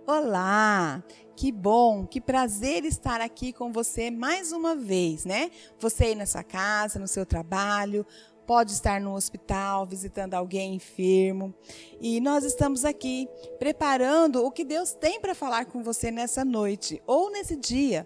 Olá, que bom, que prazer estar aqui com você mais uma vez, né? Você aí na sua casa, no seu trabalho, pode estar no hospital, visitando alguém enfermo. E nós estamos aqui preparando o que Deus tem para falar com você nessa noite ou nesse dia.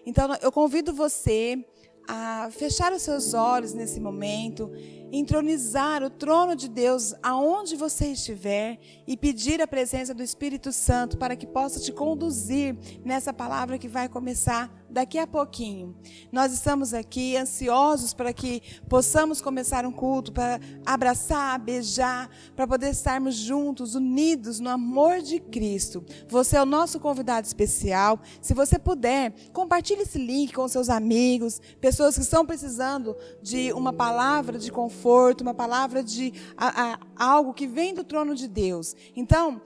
Então, eu convido você a fechar os seus olhos nesse momento, entronizar o trono de Deus aonde você estiver e pedir a presença do Espírito Santo para que possa te conduzir nessa palavra que vai começar daqui a pouquinho. Nós estamos aqui ansiosos para que possamos começar um culto, para abraçar, beijar, para poder estarmos juntos, unidos no amor de Cristo. Você é o nosso convidado especial. Se você puder, compartilhe esse link com seus amigos, pessoas que estão precisando de uma palavra de conforto, uma palavra de algo que vem do trono de Deus. Então,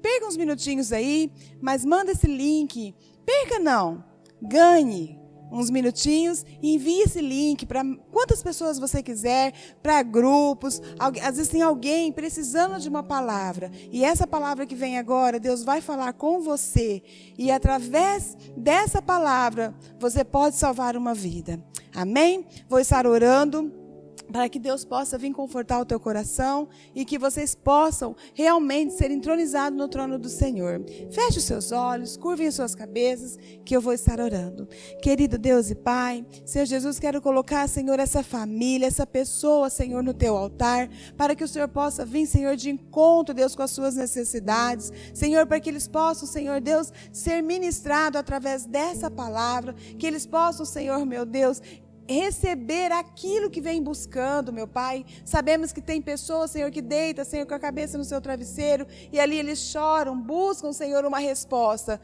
perca uns minutinhos aí, mas manda esse link. Perca não, ganhe uns minutinhos e envie esse link para quantas pessoas você quiser, para grupos. Às vezes tem alguém precisando de uma palavra. E essa palavra que vem agora, Deus vai falar com você. E através dessa palavra, você pode salvar uma vida. Amém? Vou estar orando para que Deus possa vir confortar o teu coração e que vocês possam realmente ser entronizados no trono do Senhor. Feche os seus olhos, curvem as suas cabeças, que eu vou estar orando. Querido Deus e Pai, Senhor Jesus, quero colocar, Senhor, essa família, essa pessoa, Senhor, no teu altar, para que o Senhor possa vir, Senhor, de encontro, Deus, com as suas necessidades. Senhor, para que eles possam, Senhor Deus, ser ministrados através dessa palavra, que eles possam, Senhor, meu Deus, receber aquilo que vem buscando, meu Pai. Sabemos que tem pessoas, Senhor, que deita, Senhor, com a cabeça no seu travesseiro e ali eles choram, buscam, Senhor, uma resposta.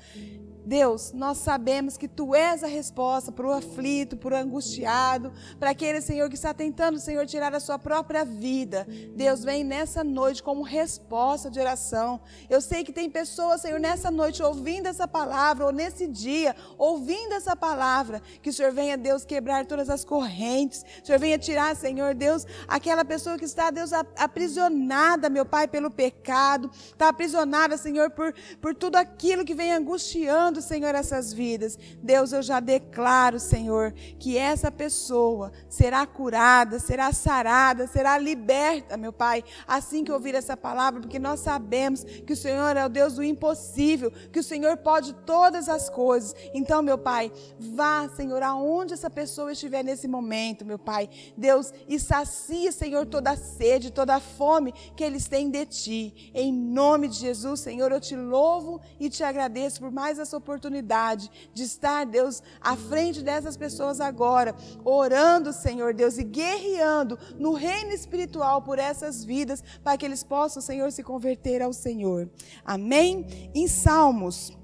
Deus, nós sabemos que Tu és a resposta para o aflito, para o angustiado, para aquele, Senhor, que está tentando, Senhor, tirar a sua própria vida. Deus, vem nessa noite como resposta de oração. Eu sei que tem pessoas, Senhor, nessa noite ouvindo essa palavra, ou nesse dia, ouvindo essa palavra, que o Senhor venha, Deus, quebrar todas as correntes. O Senhor venha tirar, Senhor, Deus, aquela pessoa que está, Deus, aprisionada, meu Pai, pelo pecado, está aprisionada, Senhor, por tudo aquilo que vem angustiando, Senhor, essas vidas. Deus, eu já declaro, Senhor, que essa pessoa será curada, será sarada, será liberta, meu Pai, assim que ouvir essa palavra, porque nós sabemos que o Senhor é o Deus do impossível, que o Senhor pode todas as coisas. Então, meu Pai, vá, Senhor, aonde essa pessoa estiver nesse momento, meu Pai, Deus, e sacia, Senhor, toda a sede, toda a fome que eles têm de Ti. Em nome de Jesus, Senhor, eu te louvo e te agradeço por mais essa oportunidade de estar, Deus, à frente dessas pessoas agora, orando, Senhor Deus, e guerreando no reino espiritual por essas vidas, para que eles possam, Senhor, se converter ao Senhor. Amém? Em Salmos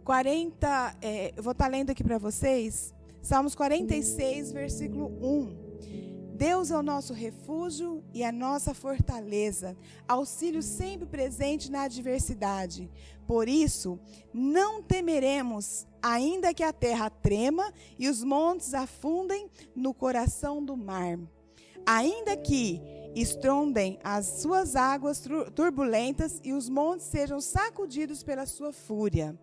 40, eu vou estar lendo aqui para vocês, Salmos 46, versículo 1. Deus é o nosso refúgio e a nossa fortaleza, auxílio sempre presente na adversidade. Por isso, não temeremos, ainda que a terra trema e os montes afundem no coração do mar. Ainda que estrondem as suas águas turbulentas e os montes sejam sacudidos pela sua fúria.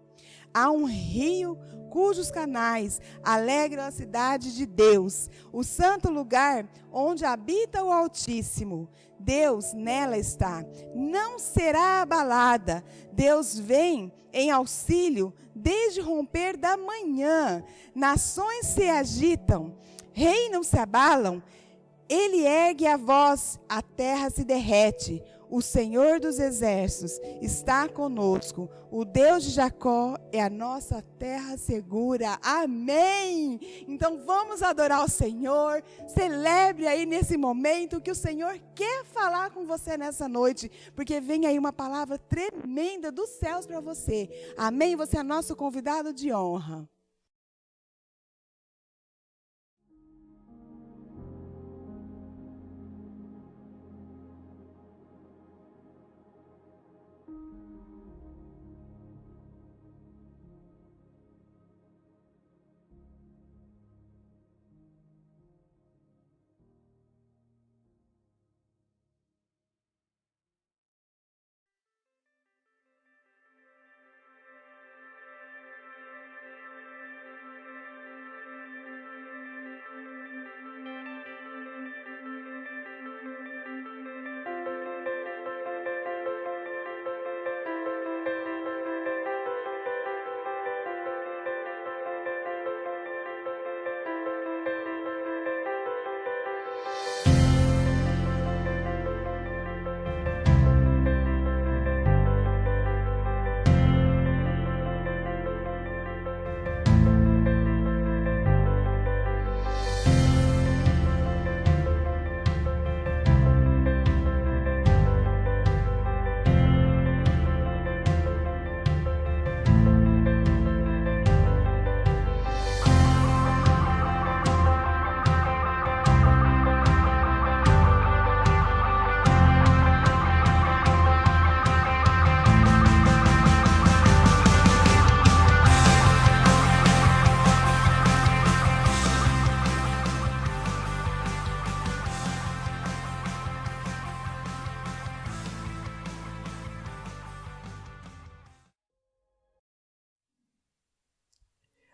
Há um rio cujos canais alegram a cidade de Deus, o santo lugar onde habita o Altíssimo. Deus nela está, não será abalada. Deus vem em auxílio desde o romper da manhã. Nações se agitam, reinos se abalam. Ele ergue a voz, a terra se derrete. O Senhor dos exércitos está conosco. O Deus de Jacó é a nossa terra segura. Amém! Então vamos adorar o Senhor. Celebre aí nesse momento que o Senhor quer falar com você nessa noite. Porque vem aí uma palavra tremenda dos céus para você. Amém? Você é nosso convidado de honra.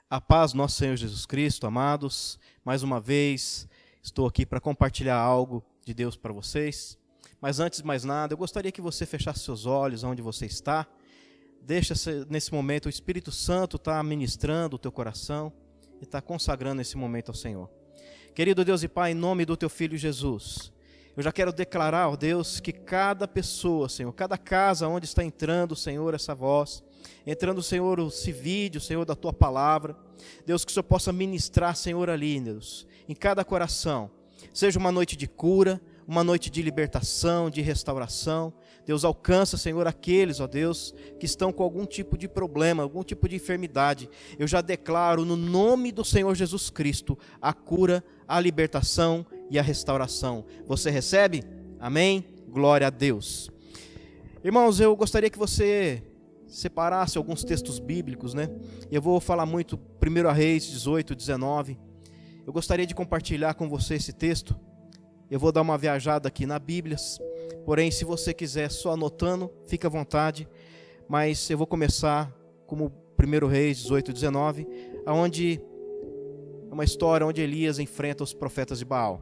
A paz do nosso Senhor Jesus Cristo, amados. Mais uma vez, estou aqui para compartilhar algo de Deus para vocês. Mas antes de mais nada, eu gostaria que você fechasse seus olhos onde você está. Deixa nesse momento o Espírito Santo estar ministrando o teu coração e estar consagrando esse momento ao Senhor. Querido Deus e Pai, em nome do teu Filho Jesus, eu já quero declarar, ó Deus, que cada pessoa, Senhor, cada casa onde está entrando, Senhor, essa voz, entrando, Senhor, esse vídeo, Senhor, da Tua Palavra. Deus, que o Senhor possa ministrar, Senhor, ali, Deus, em cada coração. Seja uma noite de cura, uma noite de libertação, de restauração. Deus, alcança, Senhor, aqueles, ó Deus, que estão com algum tipo de problema, algum tipo de enfermidade. Eu já declaro, no nome do Senhor Jesus Cristo, a cura, a libertação e a restauração. Você recebe? Amém? Glória a Deus. Irmãos, eu gostaria que você separasse alguns textos bíblicos, né? Eu vou falar muito 1 Reis 18, 19. Eu gostaria de compartilhar com você esse texto. Eu vou dar uma viajada aqui na Bíblia, porém, se você quiser só anotando, fique à vontade. Mas eu vou começar como 1 Reis 18, 19, onde é uma história onde Elias enfrenta os profetas de Baal.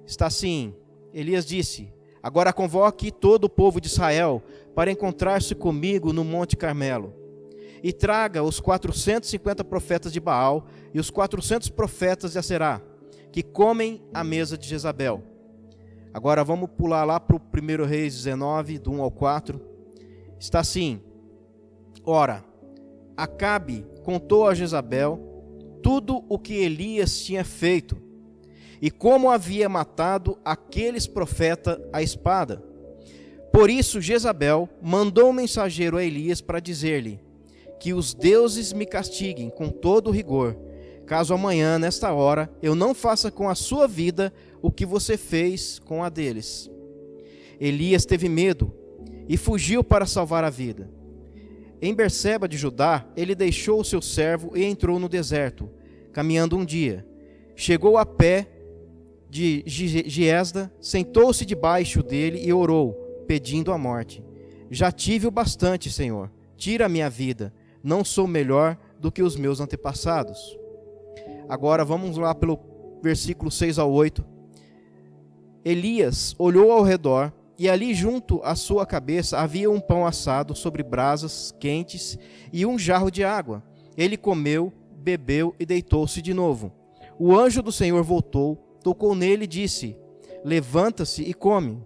Está assim: Elias disse: agora convoque todo o povo de Israel para encontrar-se comigo no Monte Carmelo. E traga os 450 profetas de Baal e os 400 profetas de Aserá, que comem à mesa de Jezabel. Agora vamos pular lá para o 1 Reis 19, do 1 ao 4. Está assim: ora, Acabe contou a Jezabel tudo o que Elias tinha feito, e como havia matado aqueles profetas à espada. Por isso Jezabel mandou um mensageiro a Elias para dizer-lhe: que os deuses me castiguem com todo rigor, caso amanhã, nesta hora, eu não faça com a sua vida o que você fez com a deles. Elias teve medo e fugiu para salvar a vida. Em Berseba de Judá, ele deixou o seu servo e entrou no deserto, caminhando um dia. Chegou a pé de Giesda, sentou-se debaixo dele e orou, pedindo a morte. Já tive o bastante, Senhor, tira a minha vida, não sou melhor do que os meus antepassados. Agora vamos lá pelo versículo 6 ao 8. Elias olhou ao redor, e ali junto à sua cabeça havia um pão assado sobre brasas quentes e um jarro de água. Ele comeu, bebeu e deitou-se de novo. O anjo do Senhor voltou, tocou nele e disse: levanta-se e come,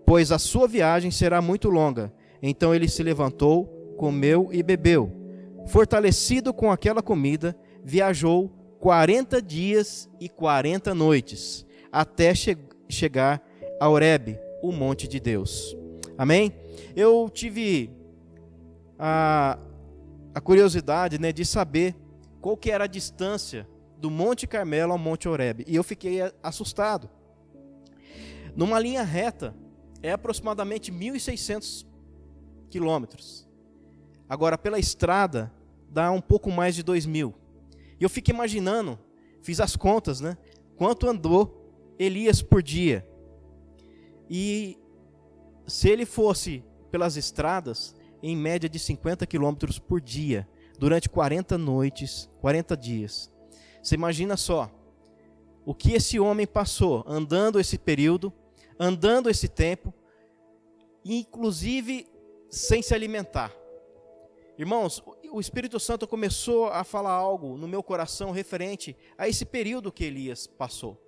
pois a sua viagem será muito longa. Então ele se levantou, comeu e bebeu. Fortalecido com aquela comida, viajou 40 dias e 40 noites, até chegar a Horebe, o monte de Deus. Amém? Eu tive a curiosidade, né, de saber qual que era a distância do Monte Carmelo ao Monte Horebe, e eu fiquei assustado. Numa linha reta, é aproximadamente 1.600 quilômetros. Agora, pela estrada, dá um pouco mais de 2.000. E eu fico imaginando, fiz as contas, né? Quanto andou Elias por dia. E se ele fosse pelas estradas, em média de 50 quilômetros por dia, durante 40 noites, 40 dias. Você imagina só, o que esse homem passou, andando esse período, andando esse tempo, inclusive sem se alimentar. Irmãos, o Espírito Santo começou a falar algo no meu coração referente a esse período que Elias passou.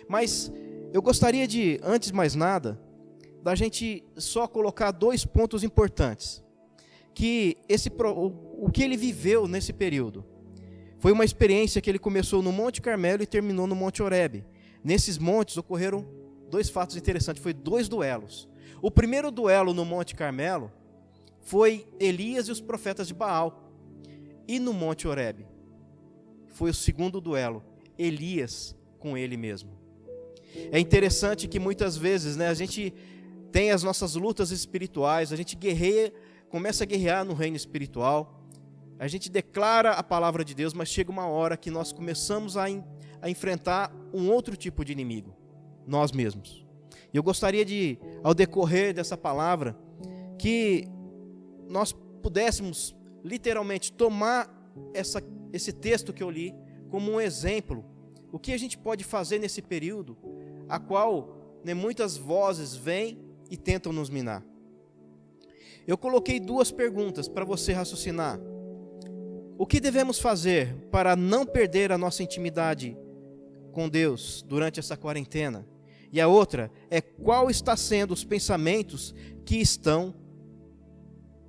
Mas eu gostaria de, antes de mais nada, da gente só colocar 2 pontos importantes. Que o que ele viveu nesse período foi uma experiência que ele começou no Monte Carmelo e terminou no Monte Horebe. Nesses montes ocorreram 2 fatos interessantes, foi 2 duelos. O primeiro duelo no Monte Carmelo foi Elias e os profetas de Baal. E no Monte Horebe foi o segundo duelo, Elias com ele mesmo. É interessante que muitas vezes, né, a gente tem as nossas lutas espirituais, a gente guerreia, começa a guerrear no reino espiritual, a gente declara a palavra de Deus, mas chega uma hora que nós começamos a enfrentar um outro tipo de inimigo, nós mesmos. E eu gostaria de, ao decorrer dessa palavra, que nós pudéssemos literalmente tomar esse texto que eu li como um exemplo. O que a gente pode fazer nesse período, a qual, né, muitas vozes vêm e tentam nos minar. Eu coloquei 2 perguntas para você raciocinar. O que devemos fazer para não perder a nossa intimidade com Deus durante essa quarentena? E a outra é: qual está sendo os pensamentos que estão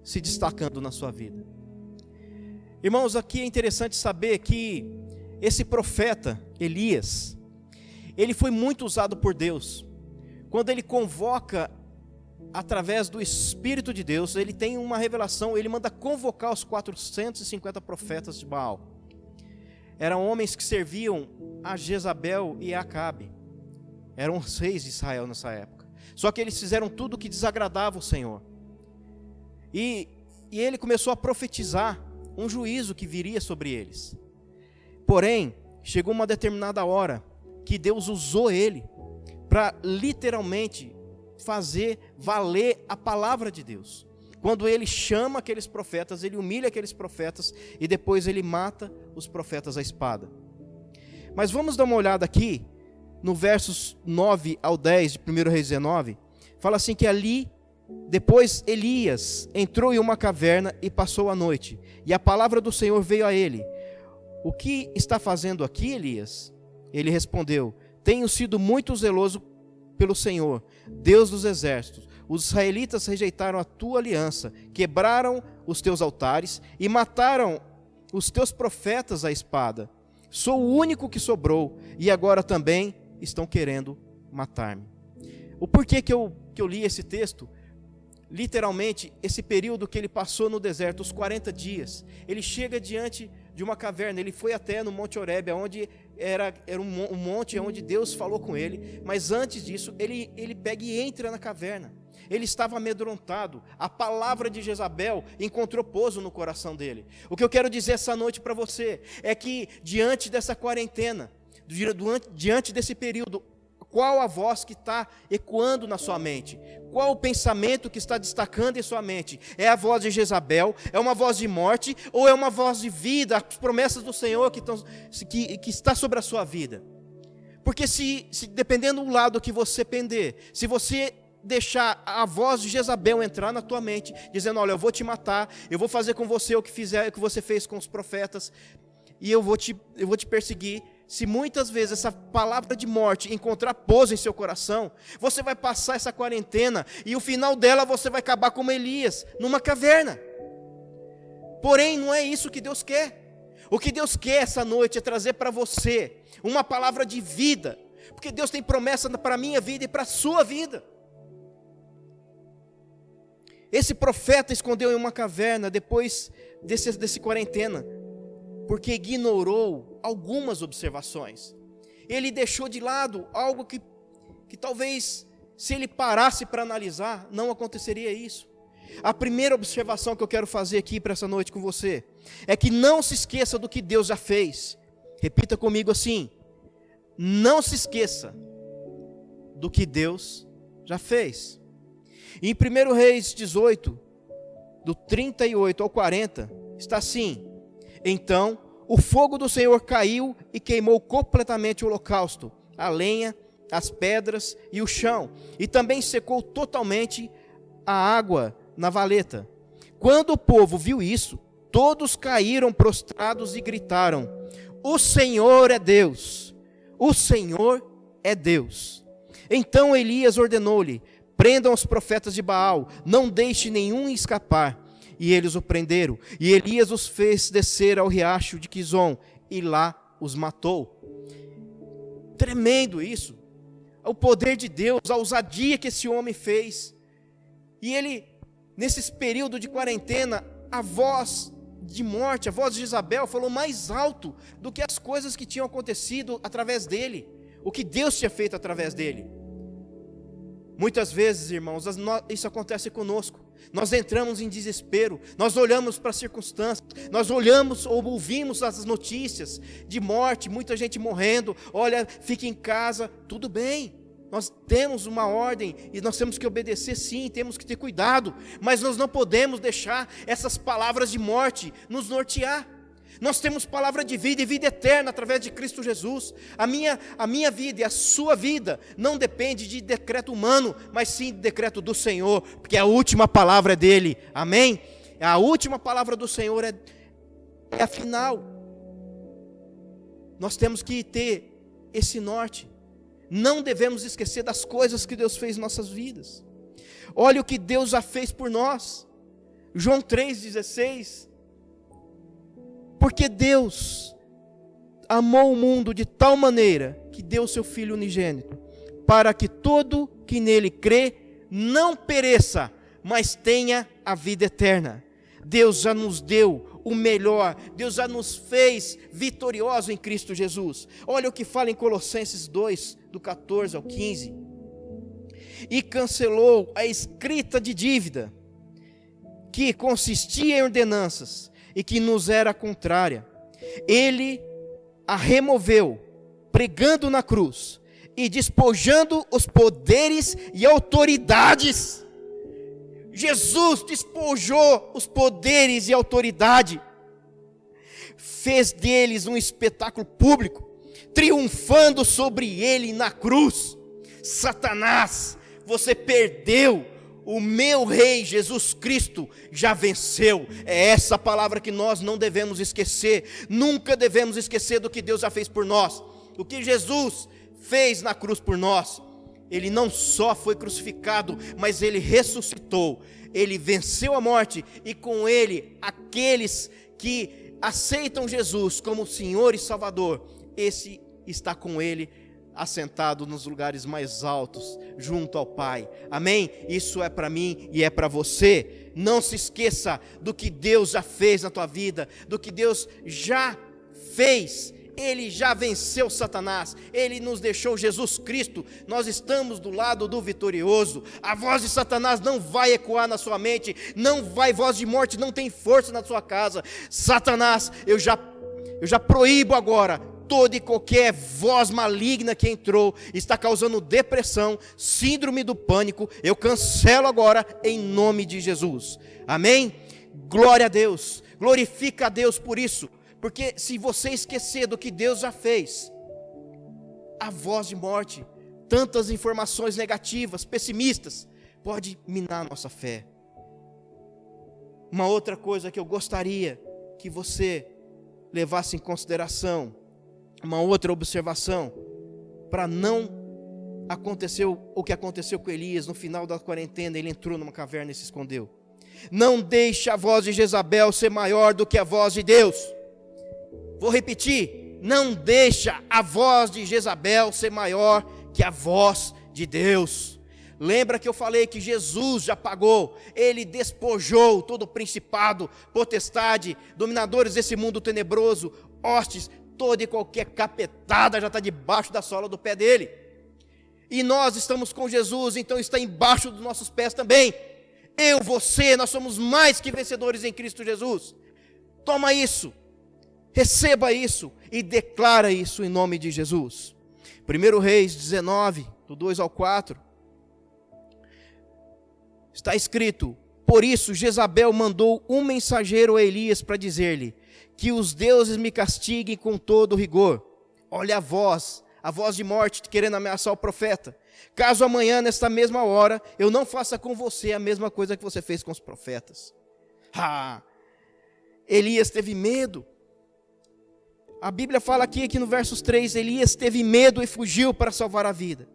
se destacando na sua vida? Irmãos, aqui é interessante saber que esse profeta Elias, ele foi muito usado por Deus. Quando ele convoca através do Espírito de Deus, ele tem uma revelação, ele manda convocar os 450 profetas de Baal. Eram homens que serviam a Jezabel e a Acabe. Eram os reis de Israel nessa época. Só que eles fizeram tudo o que desagradava o Senhor. E ele começou a profetizar um juízo que viria sobre eles. Porém, chegou uma determinada hora que Deus usou ele para literalmente fazer valer a palavra de Deus. Quando ele chama aqueles profetas, ele humilha aqueles profetas e depois ele mata os profetas à espada. Mas vamos dar uma olhada aqui no versos 9 ao 10 de 1 Reis 19. Fala assim que ali, depois Elias entrou em uma caverna e passou a noite. E a palavra do Senhor veio a ele: o que está fazendo aqui, Elias? Ele respondeu: tenho sido muito zeloso pelo Senhor, Deus dos exércitos. Os israelitas rejeitaram a tua aliança, quebraram os teus altares e mataram os teus profetas à espada. Sou o único que sobrou e agora também estão querendo matar-me. O porquê que eu li esse texto? Literalmente, esse período que ele passou no deserto, os 40 dias, ele chega diante de uma caverna. Ele foi até no Monte Horebe, onde era um monte onde Deus falou com ele, mas antes disso, ele pega e entra na caverna. Ele estava amedrontado. A palavra de Jezabel encontrou pouso no coração dele. O que eu quero dizer essa noite para você é que diante dessa quarentena, diante desse período, qual a voz que está ecoando na sua mente? Qual o pensamento que está destacando em sua mente? É a voz de Jezabel? É uma voz de morte? Ou é uma voz de vida? As promessas do Senhor que está sobre a sua vida? Porque se dependendo do lado que você pender, se você deixar a voz de Jezabel entrar na tua mente, dizendo: olha, eu vou te matar, eu vou fazer com você o que você fez com os profetas, e eu vou te perseguir. Se muitas vezes essa palavra de morte encontrar pouso em seu coração, você vai passar essa quarentena e o final dela você vai acabar como Elias, numa caverna. Porém, não é isso que Deus quer. O que Deus quer essa noite é trazer para você uma palavra de vida, porque Deus tem promessa para a minha vida e para a sua vida. Esse profeta escondeu em uma caverna depois desse quarentena, porque ignorou algumas observações. Ele deixou de lado algo que talvez, se ele parasse para analisar, não aconteceria isso. A primeira observação que eu quero fazer aqui para essa noite com você é que não se esqueça do que Deus já fez. Repita comigo assim: não se esqueça do que Deus já fez. Em 1 Reis 18, do 38 ao 40, está assim: então o fogo do Senhor caiu e queimou completamente o holocausto, a lenha, as pedras e o chão, e também secou totalmente a água na valeta. Quando o povo viu isso, todos caíram prostrados e gritaram: o Senhor é Deus! O Senhor é Deus! Então Elias ordenou-lhe: prendam os profetas de Baal, não deixe nenhum escapar. E eles o prenderam, e Elias os fez descer ao riacho de Quizon, e lá os matou. Tremendo isso, o poder de Deus, a ousadia que esse homem fez. E ele, nesse período de quarentena, a voz de morte, a voz de Jezabel falou mais alto do que as coisas que tinham acontecido através dele, o que Deus tinha feito através dele. Muitas vezes, irmãos, isso acontece conosco. Nós entramos em desespero, nós olhamos para as circunstâncias, nós olhamos ou ouvimos as notícias de morte, muita gente morrendo. Olha, fique em casa, tudo bem. Nós temos uma ordem e nós temos que obedecer, sim, temos que ter cuidado, mas nós não podemos deixar essas palavras de morte nos nortear. Nós temos palavra de vida e vida eterna através de Cristo Jesus. A minha vida e a sua vida não depende de decreto humano, mas sim de decreto do Senhor, porque a última palavra é dele. Amém? A última palavra do Senhor é a final. Nós temos que ter esse norte. Não devemos esquecer das coisas que Deus fez em nossas vidas. Olha o que Deus já fez por nós. João 3,16. Porque Deus amou o mundo de tal maneira que deu o seu Filho unigênito, para que todo que nele crê não pereça, mas tenha a vida eterna. Deus já nos deu o melhor, Deus já nos fez vitoriosos em Cristo Jesus. Olha o que fala em Colossenses 2, do 14 ao 15. E cancelou a escrita de dívida, que consistia em ordenanças, e que nos era contrária. Ele a removeu, pregando na cruz, e despojando os poderes e autoridades. Jesus despojou os poderes e autoridade, fez deles um espetáculo público, triunfando sobre ele na cruz. Satanás, você perdeu. O meu rei Jesus Cristo já venceu. É essa palavra que nós não devemos esquecer. Nunca devemos esquecer do que Deus já fez por nós. O que Jesus fez na cruz por nós. Ele não só foi crucificado, mas ele ressuscitou. Ele venceu a morte e com ele aqueles que aceitam Jesus como Senhor e Salvador, esse está com ele assentado nos lugares mais altos, junto ao Pai. Amém? Isso é para mim e é para você. Não se esqueça do que Deus já fez na tua vida, do que Deus já fez. Ele já venceu Satanás, Ele nos deixou Jesus Cristo, nós estamos do lado do vitorioso. A voz de Satanás não vai ecoar na sua mente, voz de morte não tem força na sua casa. Satanás, eu já proíbo agora toda e qualquer voz maligna que entrou, está causando depressão, síndrome do pânico, eu cancelo agora em nome de Jesus. Amém? Glória a Deus, glorifica a Deus por isso, porque se você esquecer do que Deus já fez, a voz de morte, tantas informações negativas, pessimistas, pode minar a nossa fé. Uma outra coisa que eu gostaria que você levasse em consideração, uma outra observação, para não acontecer o que aconteceu com Elias no final da quarentena. Ele entrou numa caverna e se escondeu. Não deixe a voz de Jezabel ser maior do que a voz de Deus. Vou repetir, não deixa a voz de Jezabel ser maior que a voz de Deus. Lembra que eu falei que Jesus já pagou, Ele despojou todo o principado, potestade, dominadores desse mundo tenebroso, hostes, toda e qualquer capetada já está debaixo da sola do pé dele. E nós estamos com Jesus, então está embaixo dos nossos pés também. Eu, você, nós somos mais que vencedores em Cristo Jesus. Toma isso, receba isso e declara isso em nome de Jesus. 1 Reis 19, do 2 ao 4. Está escrito: por isso Jezabel mandou um mensageiro a Elias para dizer-lhe: que os deuses me castiguem com todo rigor. Olha a voz de morte querendo ameaçar o profeta. Caso amanhã, nesta mesma hora, eu não faça com você a mesma coisa que você fez com os profetas. Elias teve medo. A Bíblia fala aqui que no versos 3, Elias teve medo e fugiu para salvar a vida.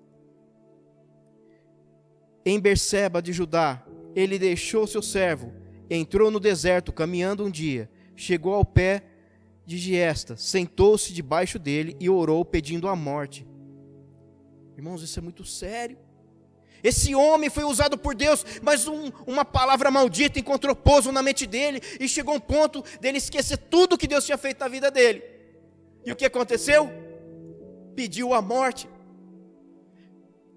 Em Berseba de Judá, ele deixou seu servo, entrou no deserto caminhando um dia, chegou ao pé de Giesta, sentou-se debaixo dele e orou pedindo a morte. Irmãos, isso é muito sério. Esse homem foi usado por Deus, mas uma palavra maldita encontrou pouso na mente dele e chegou a um ponto dele esquecer tudo que Deus tinha feito na vida dele. E o que aconteceu? Pediu a morte.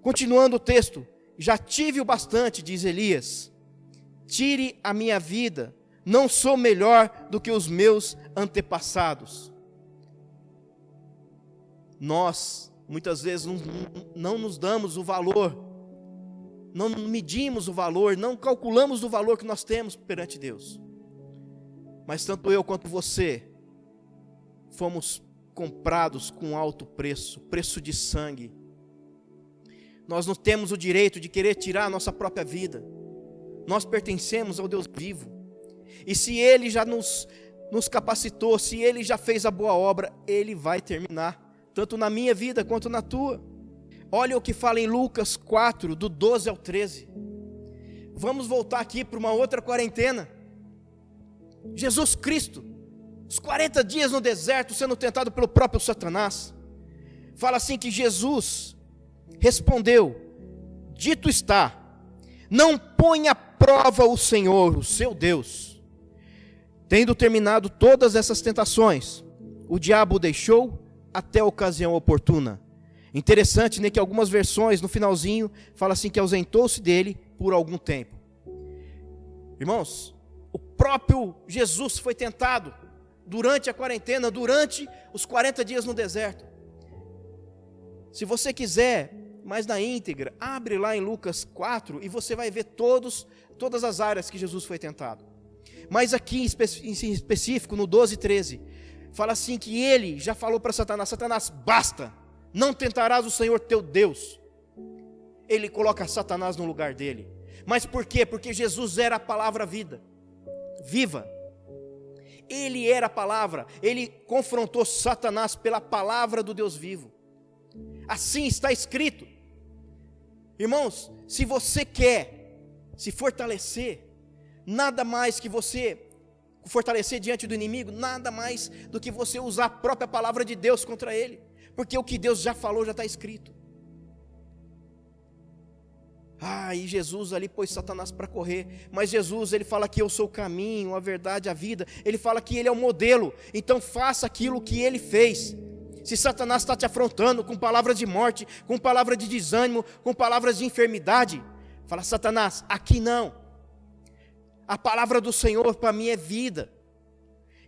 Continuando o texto: já tive o bastante, diz Elias, tire a minha vida, não sou melhor do que os meus antepassados. Nós, muitas vezes, não nos damos o valor, não medimos o valor, não calculamos o valor que nós temos perante Deus. Mas tanto eu quanto você fomos comprados com alto preço, preço de sangue. Nós não temos o direito de querer tirar a nossa própria vida. Nós pertencemos ao Deus vivo. E se Ele já nos capacitou, se Ele já fez a boa obra, Ele vai terminar, tanto na minha vida quanto na tua. Olha o que fala em Lucas 4, do 12 ao 13. Vamos voltar aqui para uma outra quarentena. Jesus Cristo, os 40 dias no deserto, sendo tentado pelo próprio Satanás. Fala assim que Jesus respondeu: dito está, não põe à prova o Senhor, o seu Deus. Tendo terminado todas essas tentações, o diabo o deixou até a ocasião oportuna. Interessante, né, que algumas versões no finalzinho fala assim que ausentou-se dele por algum tempo. Irmãos, o próprio Jesus foi tentado durante a quarentena, durante os 40 dias no deserto. Se você quiser, mais na íntegra, abre lá em Lucas 4 e você vai ver todas as áreas que Jesus foi tentado. Mas aqui em específico, no 12 e 13, fala assim que ele já falou para Satanás: Satanás, basta, não tentarás o Senhor teu Deus. Ele coloca Satanás no lugar dele. Mas por quê? Porque Jesus era a palavra viva. Ele era a palavra, ele confrontou Satanás pela palavra do Deus vivo. Assim está escrito. Irmãos, se você quer se fortalecer, nada mais que você fortalecer diante do inimigo, nada mais do que você usar a própria palavra de Deus contra ele, porque o que Deus já falou já está escrito. E Jesus ali pôs Satanás para correr, mas Jesus, ele fala que eu sou o caminho, a verdade, a vida. Ele fala que ele é o modelo, então faça aquilo que ele fez. Se Satanás está te afrontando com palavras de morte, com palavras de desânimo, com palavras de enfermidade, fala: Satanás, aqui não. A palavra do Senhor para mim é vida.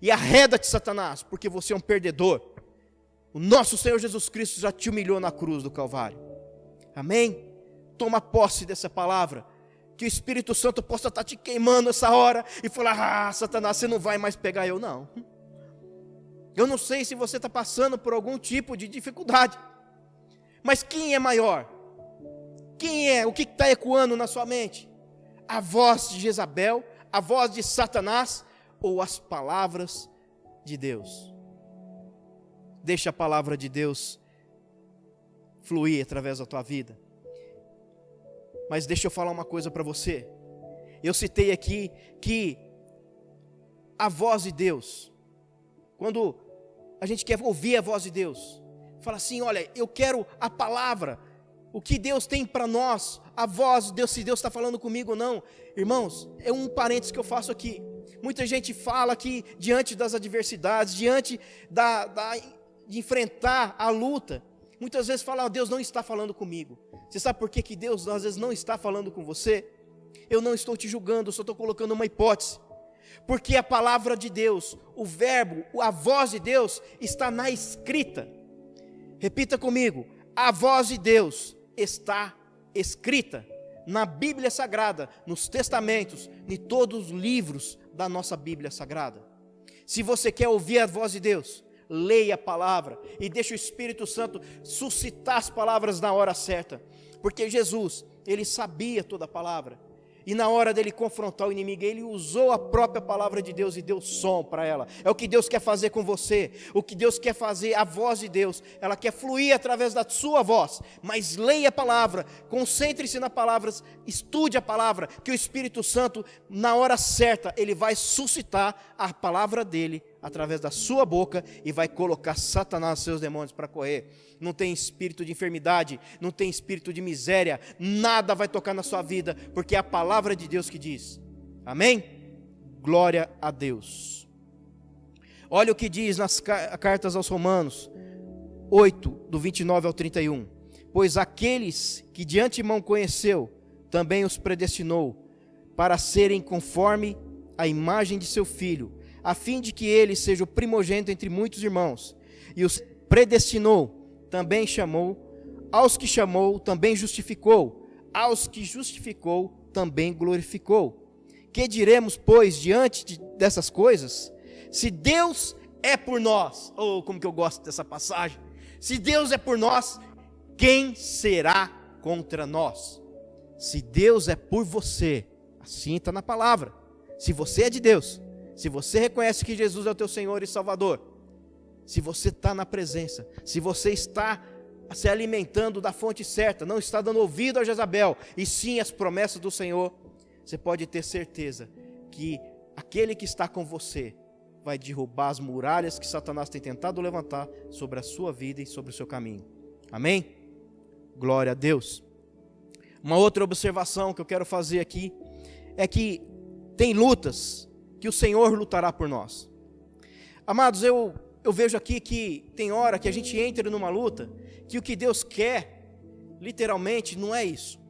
E arreda-te, Satanás, porque você é um perdedor. O nosso Senhor Jesus Cristo já te humilhou na cruz do Calvário. Amém? Toma posse dessa palavra, que o Espírito Santo possa estar te queimando essa hora e falar: Satanás, você não vai mais pegar eu. Não. Eu não sei se você está passando por algum tipo de dificuldade, mas quem é maior? Quem é? O que está ecoando na sua mente? A voz de Jezabel, a voz de Satanás ou as palavras de Deus? Deixa a palavra de Deus fluir através da tua vida. Mas deixa eu falar uma coisa para você. Eu citei aqui que a voz de Deus, quando a gente quer ouvir a voz de Deus, fala assim: olha, eu quero a palavra, o que Deus tem para nós, a voz de Deus, se Deus está falando comigo ou não. Irmãos, é um parênteses que eu faço aqui. Muita gente fala que diante das adversidades, diante de enfrentar a luta, muitas vezes fala: Deus não está falando comigo. Você sabe por que Deus às vezes não está falando com você? Eu não estou te julgando, eu só estou colocando uma hipótese. Porque a palavra de Deus, o verbo, a voz de Deus está na escrita. Repita comigo: a voz de Deus está escrita na Bíblia Sagrada, nos testamentos, em todos os livros da nossa Bíblia Sagrada. Se você quer ouvir a voz de Deus, leia a palavra e deixe o Espírito Santo suscitar as palavras na hora certa, porque Jesus, ele sabia toda a palavra, e na hora dele confrontar o inimigo, ele usou a própria palavra de Deus e deu som para ela. É o que Deus quer fazer com você, o que Deus quer fazer, a voz de Deus, ela quer fluir através da sua voz, mas leia a palavra, concentre-se na palavra, estude a palavra, que o Espírito Santo, na hora certa, ele vai suscitar a palavra dele, através da sua boca, e vai colocar Satanás e seus demônios para correr. Não tem espírito de enfermidade, não tem espírito de miséria, nada vai tocar na sua vida, porque é a palavra de Deus que diz. Amém? Glória a Deus. Olha o que diz nas cartas aos Romanos 8, do 29 ao 31. Pois aqueles que de antemão conheceu, também os predestinou, para serem conforme a imagem de seu Filho, a fim de que ele seja o primogênito entre muitos irmãos. E os predestinou, também chamou. Aos que chamou, também justificou. Aos que justificou, também glorificou. Que diremos, pois, diante dessas coisas? Se Deus é por nós, oh, como que eu gosto dessa passagem. Se Deus é por nós, quem será contra nós? Se Deus é por você, assim está na palavra. Se você é de Deus, se você reconhece que Jesus é o teu Senhor e Salvador, se você está na presença, se você está se alimentando da fonte certa, não está dando ouvido a Jezabel, e sim as promessas do Senhor, você pode ter certeza que aquele que está com você vai derrubar as muralhas que Satanás tem tentado levantar sobre a sua vida e sobre o seu caminho. Amém? Glória a Deus. Uma outra observação que eu quero fazer aqui é que tem lutas que o Senhor lutará por nós. Amados, eu vejo aqui que tem hora que a gente entra numa luta que o que Deus quer, literalmente, não é isso.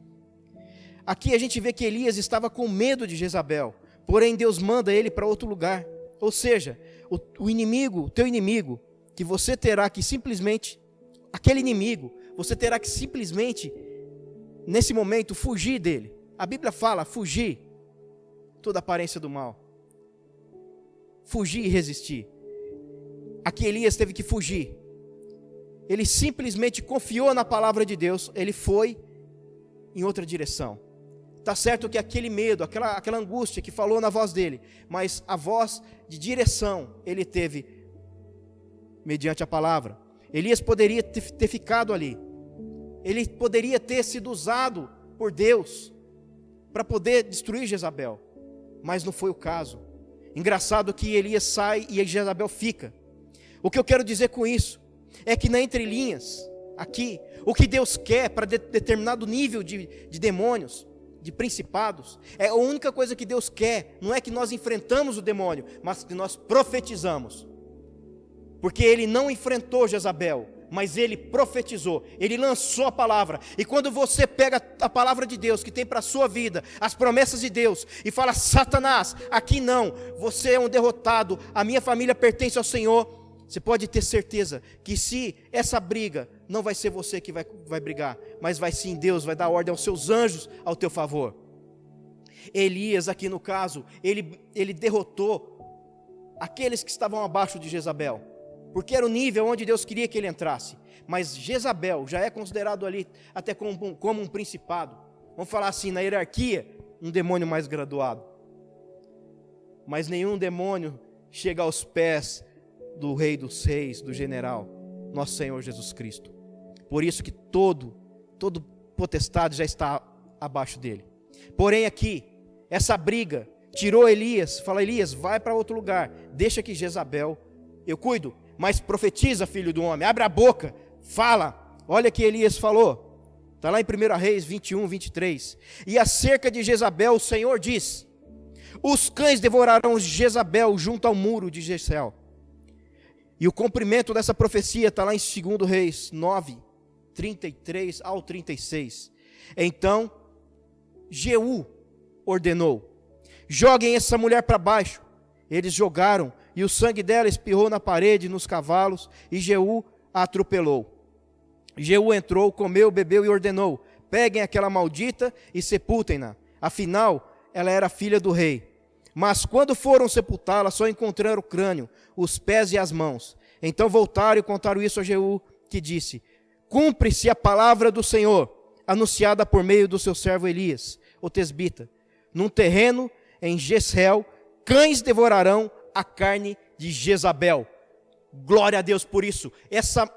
Aqui a gente vê que Elias estava com medo de Jezabel, porém Deus manda ele para outro lugar. Ou seja, o inimigo, o teu inimigo, que você terá que simplesmente, aquele inimigo, você terá que simplesmente, nesse momento, fugir dele. A Bíblia fala, fugir, toda aparência do mal. Fugir e resistir. Aqui Elias teve que fugir. Ele simplesmente confiou na palavra de Deus, ele foi em outra direção. Está certo que aquele medo, aquela angústia que falou na voz dele, mas a voz de direção ele teve mediante a palavra. Elias poderia ter ficado ali. Ele poderia ter sido usado por Deus para poder destruir Jezabel, mas não foi o caso. Engraçado que Elias sai e Jezabel fica. O que eu quero dizer com isso é que na entrelinhas, aqui, o que Deus quer para determinado nível de demônios, de principados, a única coisa que Deus quer, não é que nós enfrentamos o demônio, mas que nós profetizamos. Porque ele não enfrentou Jezabel, mas ele profetizou, ele lançou a palavra. E quando você pega a palavra de Deus que tem para a sua vida, as promessas de Deus, e fala, Satanás, aqui não, você é um derrotado, a minha família pertence ao Senhor, você pode ter certeza que se essa briga, não vai ser você que vai brigar, mas vai sim Deus, vai dar ordem aos seus anjos ao teu favor. Elias aqui no caso, ele derrotou aqueles que estavam abaixo de Jezabel, porque era o nível onde Deus queria que ele entrasse. Mas Jezabel já é considerado ali até como um principado, vamos falar assim, na hierarquia, um demônio mais graduado. Mas nenhum demônio chega aos pés do Rei dos Reis, do general, nosso Senhor Jesus Cristo. Por isso que todo potestade já está abaixo dele. Porém aqui, essa briga tirou Elias, fala, Elias, vai para outro lugar, deixa que Jezabel, eu cuido, mas profetiza, filho do homem, abre a boca, fala. Olha que Elias falou, está lá em 1 Reis 21, 23, e acerca de Jezabel o Senhor diz, os cães devorarão Jezabel junto ao muro de Jezreel. E o cumprimento dessa profecia está lá em 2 Reis 9, 33 ao 36. Então, Jeú ordenou, joguem essa mulher para baixo. Eles jogaram, e o sangue dela espirrou na parede, nos cavalos, e Jeú a atropelou. Jeú entrou, comeu, bebeu e ordenou, peguem aquela maldita e sepultem-na. Afinal, ela era filha do rei. Mas quando foram sepultá-la, só encontraram o crânio, os pés e as mãos. Então voltaram e contaram isso a Jeú, que disse, cumpre-se a palavra do Senhor, anunciada por meio do seu servo Elias, o tesbita. Num terreno em Jezreel, cães devorarão a carne de Jezabel. Glória a Deus por isso.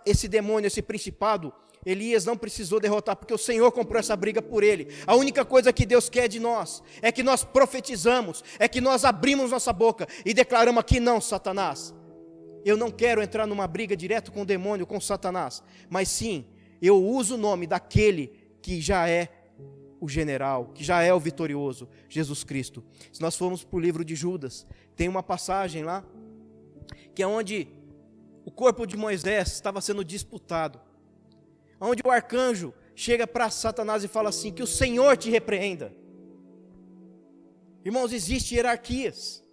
Esse demônio, esse principado, Elias não precisou derrotar, porque o Senhor comprou essa briga por ele. A única coisa que Deus quer de nós é que nós profetizamos, é que nós abrimos nossa boca e declaramos aqui, não, Satanás, eu não quero entrar numa briga direto com o demônio, com Satanás, mas sim, eu uso o nome daquele que já é o general, que já é o vitorioso, Jesus Cristo. Se nós formos para o livro de Judas, tem uma passagem lá, que é onde o corpo de Moisés estava sendo disputado, onde o arcanjo chega para Satanás e fala assim, que o Senhor te repreenda. Irmãos, existem hierarquias.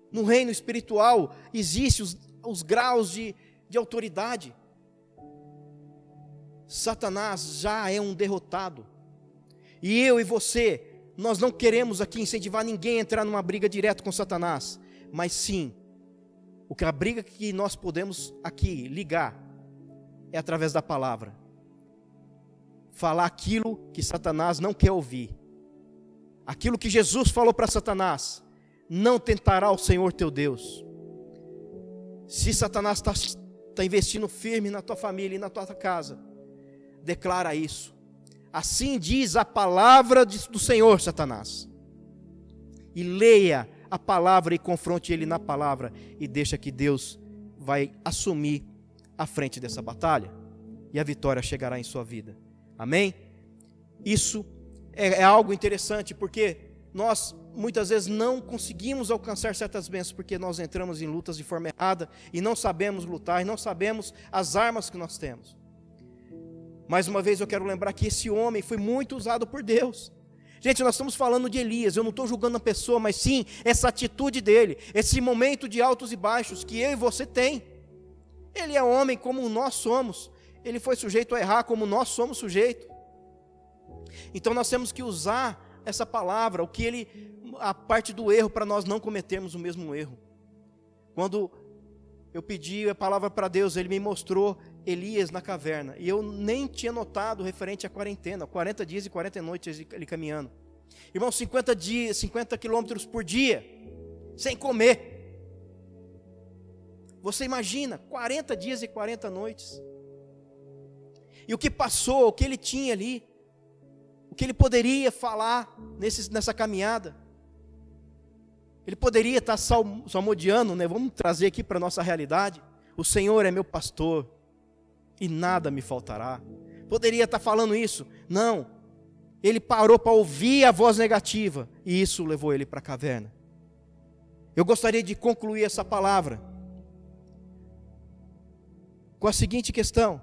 No reino espiritual, existem os graus de autoridade. Satanás já é um derrotado. E eu e você, nós não queremos aqui incentivar ninguém a entrar numa briga direto com Satanás. Mas sim, a briga que nós podemos aqui ligar é através da palavra. Falar aquilo que Satanás não quer ouvir. Aquilo que Jesus falou para Satanás: não tentará o Senhor teu Deus. Se Satanás está investindo firme na tua família e na tua casa, declara isso. Assim diz a palavra do Senhor, Satanás. E leia a palavra e confronte ele na palavra, e deixa que Deus vai assumir a frente dessa batalha, e a vitória chegará em sua vida. Amém? Isso é algo interessante, porque nós muitas vezes não conseguimos alcançar certas bênçãos, porque nós entramos em lutas de forma errada, e não sabemos lutar, e não sabemos as armas que nós temos. Mais uma vez eu quero lembrar que esse homem foi muito usado por Deus. Gente, nós estamos falando de Elias, eu não estou julgando a pessoa, mas sim essa atitude dele, esse momento de altos e baixos que eu e você tem. Ele é homem como nós somos, ele foi sujeito a errar como nós somos sujeitos. Então nós temos que usar essa palavra, a parte do erro, para nós não cometermos o mesmo erro. Quando eu pedi a palavra para Deus, Ele me mostrou Elias na caverna, e eu nem tinha notado referente à quarentena, 40 dias e 40 noites ele caminhando. Irmão, 50 quilômetros por dia, sem comer. Você imagina, 40 dias e 40 noites. E o que passou, o que ele tinha ali, o que ele poderia falar nessa caminhada. Ele poderia estar salmodiando, né? Vamos trazer aqui para a nossa realidade: o Senhor é meu pastor e nada me faltará. Poderia estar falando isso? Não. Ele parou para ouvir a voz negativa, e isso levou ele para a caverna. Eu gostaria de concluir essa palavra com a seguinte questão: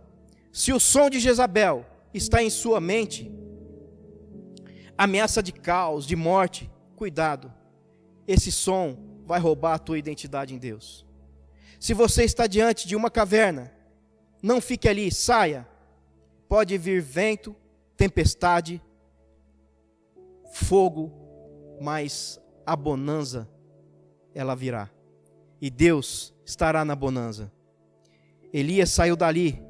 se o som de Jezabel está em sua mente, ameaça de caos, de morte, cuidado, esse som vai roubar a tua identidade em Deus. Se você está diante de uma caverna, não fique ali, saia. Pode vir vento, tempestade, fogo, mas a bonança, ela virá. E Deus estará na bonança. Elias saiu dali,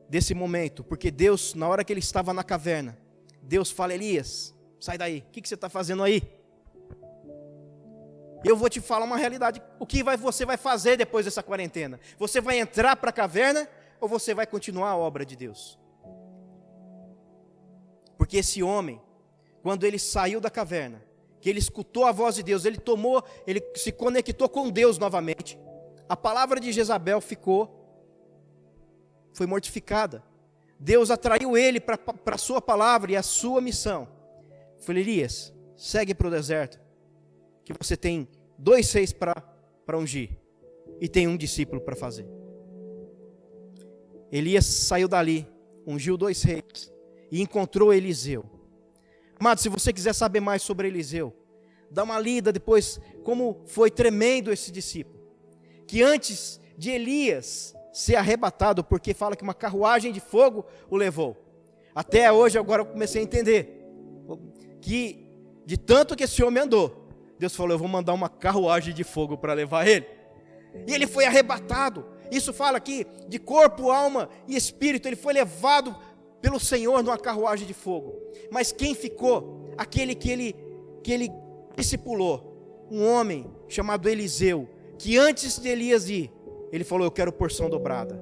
desse momento, porque Deus, na hora que ele estava na caverna, Deus fala: Elias, sai daí, o que você está fazendo aí? Eu vou te falar uma realidade, o que você vai fazer depois dessa quarentena? Você vai entrar para a caverna, ou você vai continuar a obra de Deus? Porque esse homem, quando ele saiu da caverna, que ele escutou a voz de Deus, ele se conectou com Deus novamente, a palavra de Jezabel foi mortificada. Deus atraiu ele para a sua palavra e a sua missão. Falei: Elias, segue para o deserto, que você tem 2 reis para ungir, e tem um discípulo para fazer. Elias saiu dali, ungiu 2 reis, e encontrou Eliseu. Amado, se você quiser saber mais sobre Eliseu, dá uma lida depois, como foi tremendo esse discípulo, que antes de Elias ser arrebatado, porque fala que uma carruagem de fogo o levou, até hoje agora eu comecei a entender, que de tanto que esse homem andou, Deus falou: eu vou mandar uma carruagem de fogo para levar ele, e ele foi arrebatado. Isso fala aqui de corpo, alma e espírito, ele foi levado pelo Senhor numa carruagem de fogo. Mas quem ficou? Aquele que ele discipulou, um homem chamado Eliseu, que antes de Elias ir, ele falou: eu quero porção dobrada.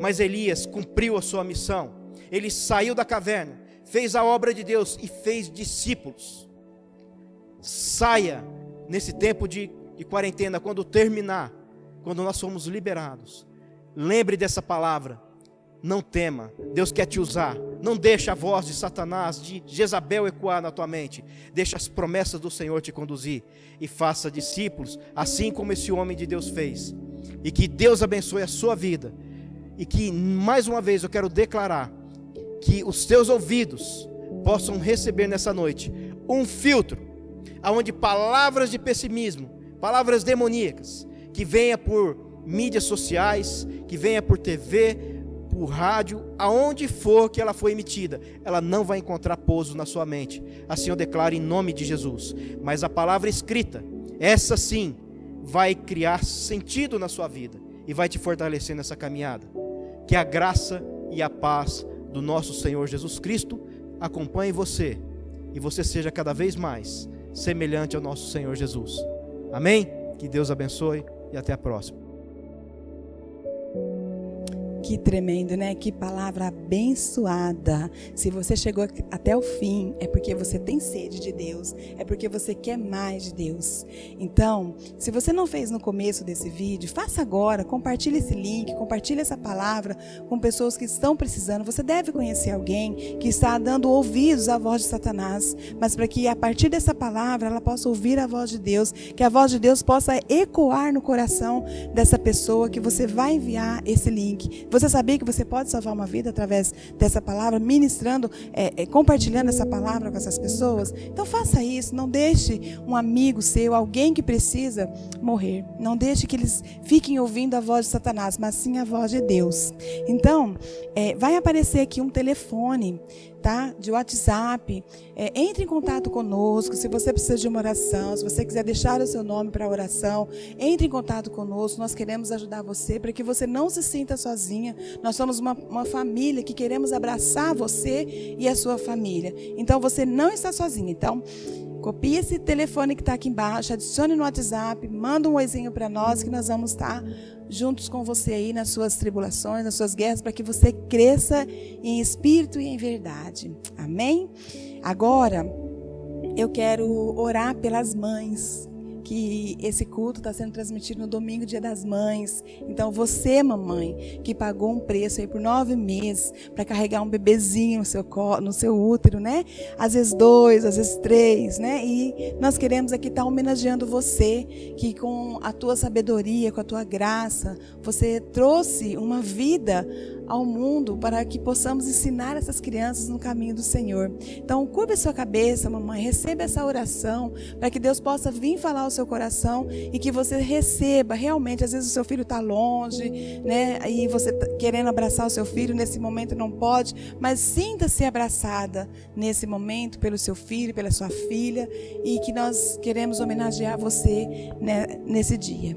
Mas Elias cumpriu a sua missão, ele saiu da caverna, fez a obra de Deus e fez discípulos. Saia nesse tempo de quarentena, quando terminar, quando nós somos liberados, lembre dessa palavra: não tema, Deus quer te usar. Não deixa a voz de Satanás, de Jezabel ecoar na tua mente. Deixa as promessas do Senhor te conduzir, e faça discípulos, assim como esse homem de Deus fez. E que Deus abençoe a sua vida, e que, mais uma vez, eu quero declarar que os teus ouvidos possam receber nessa noite um filtro, onde palavras de pessimismo, palavras demoníacas, que venha por mídias sociais, que venha por TV, por rádio, aonde for que ela foi emitida, ela não vai encontrar pouso na sua mente. Assim eu declaro em nome de Jesus. Mas a palavra escrita, essa sim, vai criar sentido na sua vida e vai te fortalecer nessa caminhada. Que a graça e a paz do nosso Senhor Jesus Cristo acompanhe você e você seja cada vez mais semelhante ao nosso Senhor Jesus. Amém? Que Deus abençoe e até a próxima. Que tremendo, né? Que palavra abençoada. Se você chegou até o fim, é porque você tem sede de Deus, é porque você quer mais de Deus. Então, se você não fez no começo desse vídeo, faça agora, compartilhe esse link, compartilhe essa palavra com pessoas que estão precisando. Você deve conhecer alguém que está dando ouvidos à voz de Satanás, mas para que a partir dessa palavra ela possa ouvir a voz de Deus, que a voz de Deus possa ecoar no coração dessa pessoa que você vai enviar esse link. Você sabia que você pode salvar uma vida através dessa palavra, ministrando, compartilhando essa palavra com essas pessoas? Então faça isso, não deixe um amigo seu, alguém que precisa, morrer. Não deixe que eles fiquem ouvindo a voz de Satanás, mas sim a voz de Deus. Então, vai aparecer aqui um telefone, tá? De WhatsApp. Entre em contato conosco. Se você precisa de uma oração, se você quiser deixar o seu nome para a oração, entre em contato conosco. Nós queremos ajudar você para que você não se sinta sozinha. Nós somos uma família que queremos abraçar você e a sua família. Então você não está sozinha. Então, copie esse telefone que está aqui embaixo, adicione no WhatsApp, manda um oizinho para nós que nós vamos estar juntos com você aí nas suas tribulações, nas suas guerras, para que você cresça em espírito e em verdade. Amém? Agora, eu quero orar pelas mães, que esse culto está sendo transmitido no domingo, Dia das Mães. Então você, mamãe, que pagou um preço aí por 9 meses para carregar um bebezinho no seu útero, né? Às vezes 2, às vezes 3, né? E nós queremos aqui estar homenageando você, que com a tua sabedoria, com a tua graça, você trouxe uma vida ao mundo para que possamos ensinar essas crianças no caminho do Senhor. Então, curva a sua cabeça, mamãe, receba essa oração para que Deus possa vir falar ao seu coração e que você receba realmente. Às vezes o seu filho está longe, né? E você tá querendo abraçar o seu filho, nesse momento não pode, mas sinta-se abraçada nesse momento pelo seu filho, pela sua filha, e que nós queremos homenagear você, né, nesse dia.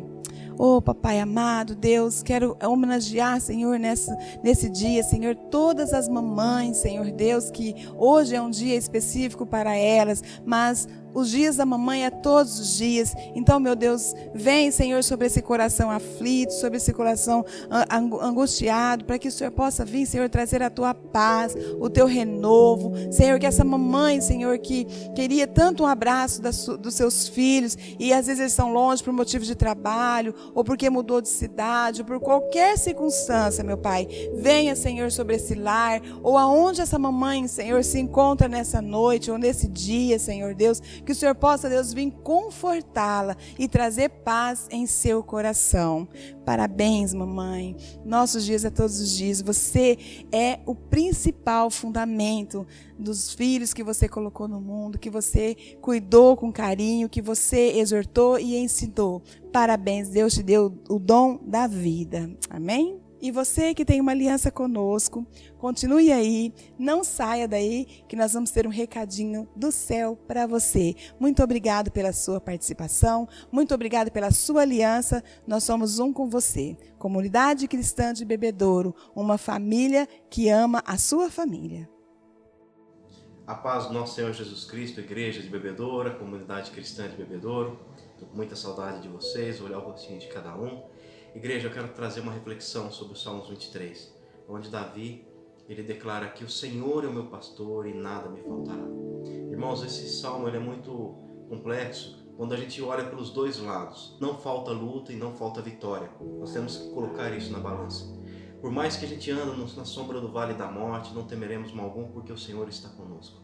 Oh, papai amado, Deus, quero homenagear, Senhor, nesse dia, Senhor, todas as mamães, Senhor Deus, que hoje é um dia específico para elas, mas os dias da mamãe é todos os dias. Então, meu Deus, vem, Senhor, sobre esse coração aflito, sobre esse coração angustiado, para que o Senhor possa vir, Senhor, trazer a tua paz, o teu renovo. Senhor, que essa mamãe, Senhor, que queria tanto um abraço dos seus filhos, e às vezes eles estão longe por motivo de trabalho, ou porque mudou de cidade, ou por qualquer circunstância, meu Pai. Venha, Senhor, sobre esse lar, ou aonde essa mamãe, Senhor, se encontra nessa noite, ou nesse dia, Senhor Deus, que o Senhor possa, Deus, vir confortá-la e trazer paz em seu coração. Parabéns, mamãe. Nossos dias é todos os dias. Você é o principal fundamento dos filhos que você colocou no mundo, que você cuidou com carinho, que você exortou e ensinou. Parabéns, Deus te deu o dom da vida. Amém? E você que tem uma aliança conosco, continue aí, não saia daí, que nós vamos ter um recadinho do céu para você. Muito obrigado pela sua participação, muito obrigado pela sua aliança. Nós somos um com você. Comunidade Cristã de Bebedouro, uma família que ama a sua família. A paz do nosso Senhor Jesus Cristo, Igreja de Bebedouro, Comunidade Cristã de Bebedouro. Estou com muita saudade de vocês, olhar o rostinho de cada um. Igreja, eu quero trazer uma reflexão sobre o Salmos 23, onde Davi, ele declara que o Senhor é o meu pastor e nada me faltará. Irmãos, esse salmo ele é muito complexo quando a gente olha pelos dois lados. Não falta luta e não falta vitória. Nós temos que colocar isso na balança. Por mais que a gente ande na sombra do vale da morte, não temeremos mal algum, porque o Senhor está conosco.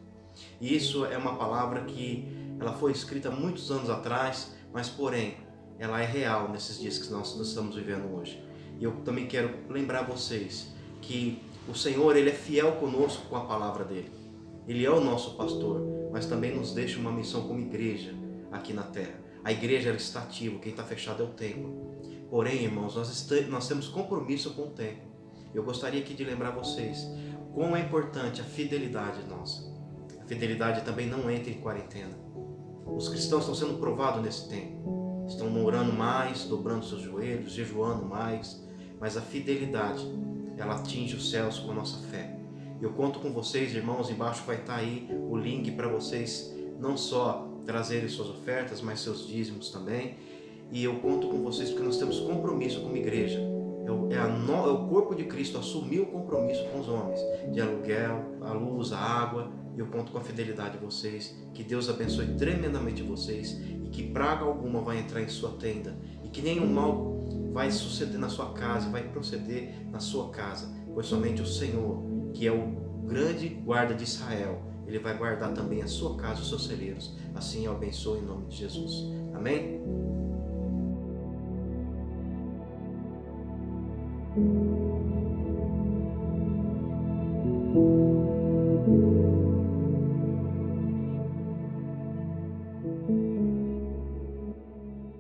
E isso é uma palavra que ela foi escrita muitos anos atrás, mas porém, ela é real nesses dias que nós estamos vivendo hoje. E eu também quero lembrar vocês que o Senhor, ele é fiel conosco com a palavra dele. Ele é o nosso pastor, mas também nos deixa uma missão como igreja aqui na terra. A igreja ela está ativa, quem está fechado é o templo. Porém, irmãos, nós temos compromisso com o templo. Eu gostaria aqui de lembrar vocês quão é importante a fidelidade nossa. A fidelidade também não entra em quarentena. Os cristãos estão sendo provados nesse tempo. estão orando mais, dobrando seus joelhos, jejuando mais, mas a fidelidade, ela atinge os céus com a nossa fé. Eu conto com vocês, irmãos, embaixo vai estar aí o link para vocês não só trazerem suas ofertas, mas seus dízimos também. E eu conto com vocês porque nós temos compromisso como igreja. É o corpo de Cristo assumir o compromisso com os homens, de aluguel, a luz, a água. E eu conto com a fidelidade de vocês. Que Deus abençoe tremendamente vocês e que praga alguma vai entrar em sua tenda e que nenhum mal vai suceder na sua casa, vai proceder na sua casa, pois somente o Senhor, que é o grande guarda de Israel, Ele vai guardar também a sua casa, os seus celeiros. Assim eu abençoo em nome de Jesus. Amém?